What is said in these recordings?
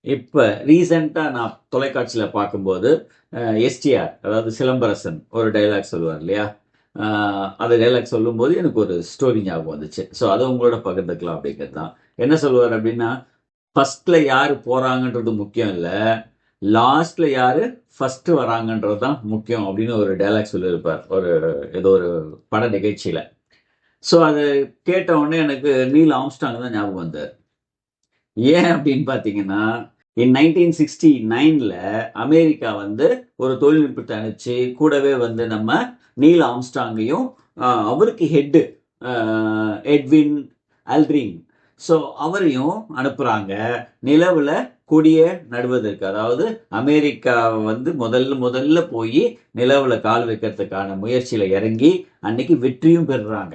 இப்ப ரீசென்ட்டா நான் தொலைக்காட்சியில பார்க்கும்போது, எஸ்டிஆர் அதாவது சிலம்பரசன் ஒரு டயலாக் சொல்லுவார் இல்லையா? அ அந்த டயலாக் சொல்லும்போது எனக்கு ஒரு ஸ்டோரி ஞாபகம் வந்துச்சு. ஸோ அத உங்களோட பகிர்ந்துக்கலாம் அப்படிங்கிறது தான். என்ன சொல்லுவாரு அப்படின்னா, "ஃபர்ஸ்ட்ல யாரு போறாங்கன்றது முக்கியம் இல்ல. லாஸ்ட்ல யாரு ஃபர்ஸ்ட் வராங்கன்றது தான் முக்கியம்." அப்படின்னு ஒரு டயலாக் சொல்லியிருப்பார். ஏதோ ஒரு பட நிகழ்ச்சியில. ஸோ அது கேட்ட உடனே எனக்கு நீல் ஆம்ஸ்ட்ராங் தான் ஞாபகம் வந்தாரு. ஏன் அப்படின்னு பார்த்தீங்கன்னா, இன் 1969ல அமெரிக்கா வந்து ஒரு தொழில்நுட்பத்த அனுப்பிச்சு, கூடவே வந்து நம்ம நீல் ஆம்ஸ்ட்ராங்கையும், அவருக்கு ஹெட்டு அ எட்வின் அல்ட்ரின். ஸோ அவரையும் அனுப்புறாங்க. நிலவுல கொடிய நடுவதற்கு. அதாவது அமெரிக்கா வந்து முதல்ல போயி நிலவுல கால் வைக்கிறதுக்கான முயற்சியில இறங்கி, அன்னைக்கு வெற்றியும் பெறுறாங்க.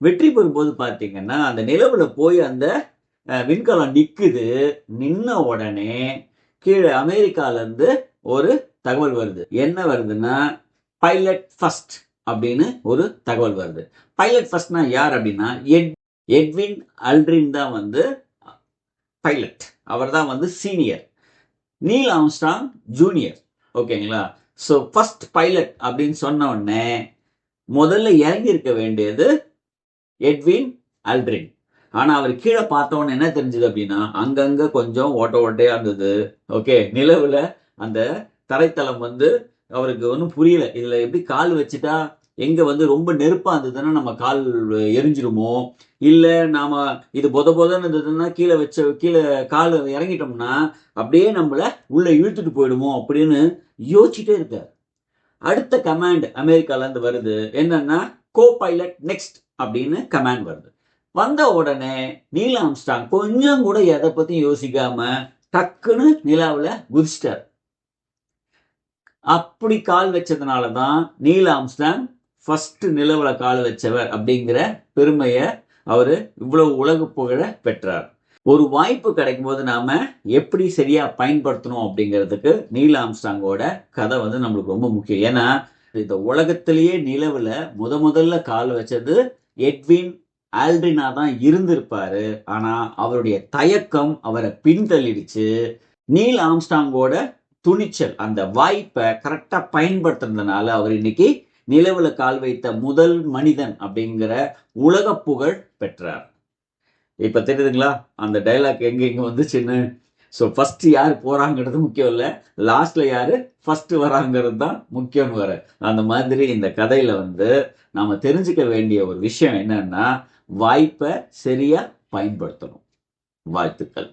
வெற்றி பெறும்போது பார்த்தீங்கன்னா, அந்த நிலவுல போய் அந்த விண்கலம் நிக்குது. நின்ன உடனே கீழ அமெரிக்காலருந்து ஒரு தகவல் வருது. என்ன வருதுன்னா, பைலட் ஃபர்ஸ்ட் அப்படின்னு ஒரு தகவல் வருது. பைலட் ஃபர்ஸ்ட்னா யார் அப்படின்னா, எட்வின் அல்ட்ரின் தான் வந்து பைலட். அவர் தான் வந்து சீனியர். Neil Armstrong junior. ஓகேங்களா? ஸோ ஃபர்ஸ்ட் பைலட் அப்படின்னு சொன்ன உடனே, முதல்ல இறங்கி இருக்க வேண்டியது எட்வின் அல்ட்ரின். ஆனா அவர் கீழ பார்த்தோனே என்ன தெரிஞ்சது அப்படின்னா, அங்கங்க கொஞ்சம் ஓட்டை ஓட்டையா இருந்தது. ஓகே. நிலவுல அந்த தரைத்தளம் வந்து அவருக்கு ஒண்ணும் புரியல. இதுல எப்படி கால் வச்சுட்டா, எங்க வந்து ரொம்ப நெருப்பா இருந்ததுன்னா நம்ம கால் எரிஞ்சிருமோ? இல்ல நாம இது பொதன்னு இருந்ததுன்னா கீழ கால் இறங்கிட்டோம்னா, அப்படியே நம்மள உள்ள இழுத்துட்டு போயிடுமோ? அப்படின்னு யோசிச்சுட்டே இருக்காரு. அடுத்த கமாண்ட் அமெரிக்கால இருந்து வருது. என்னன்னா, கோ பைலட் நெக்ஸ்ட் அப்படின்னு கமாண்ட் வருது. வந்த உடனே நீல் ஆம்ஸ்ட்ராங் கொஞ்சம் கூட எதை பத்தியும் யோசிக்காம டக்குன்னு நிலாவுல குதிச்சிட்டார். அப்படி கால் வச்சதுனால தான் நீல் ஆம்ஸ்ட்ராங் ஃபர்ஸ்ட் நிலவுல கால் வச்சவர் அப்படிங்கிற பெருமைய அவரு இவ்வளவு உலக புகழ பெற்றார். ஒரு வாய்ப்பு கிடைக்கும்போது நாம எப்படி சரியா பயன்படுத்தணும் அப்படிங்கிறதுக்கு நீல் ஆம்ஸ்ட்ராங்கோட கதை வந்து நம்மளுக்கு ரொம்ப முக்கியம். ஏன்னா இந்த உலகத்திலேயே நிலவுல முதல்ல கால் வச்சது எட்வின் ஆல்ட்ரினா தான் இருந்திருப்பாரு. ஆனா அவருடைய தயக்கம் அவரை பின்தள்ளிடுச்சு. நீல் ஆம்ஸ்ட்ராங்கோட துணிச்சல் அந்த வாய்ப்பை கரெக்டா பயன்படுத்துறதுனால அவர் இன்னைக்கு நிலவுல கால் வைத்த முதல் மனிதன் அப்படிங்கிற உலக புகழ் பெற்றார். இப்ப தெரியுதுங்களா? அந்த டயலாக் எங்க வந்துச்சுன்னு. ஸோ ஃபர்ஸ்ட் யார் போறாங்கிறது முக்கியம் இல்ல. லாஸ்ட்ல யாரு ஃபர்ஸ்ட் வராங்கிறது தான் முக்கியம்னு வேற. அந்த மாதிரி இந்த கதையில வந்து நாம தெரிஞ்சுக்க வேண்டிய ஒரு விஷயம் என்னன்னா, வாய்ப்ப சரியா பயன்படுத்தணும். வாழ்த்துக்கள்.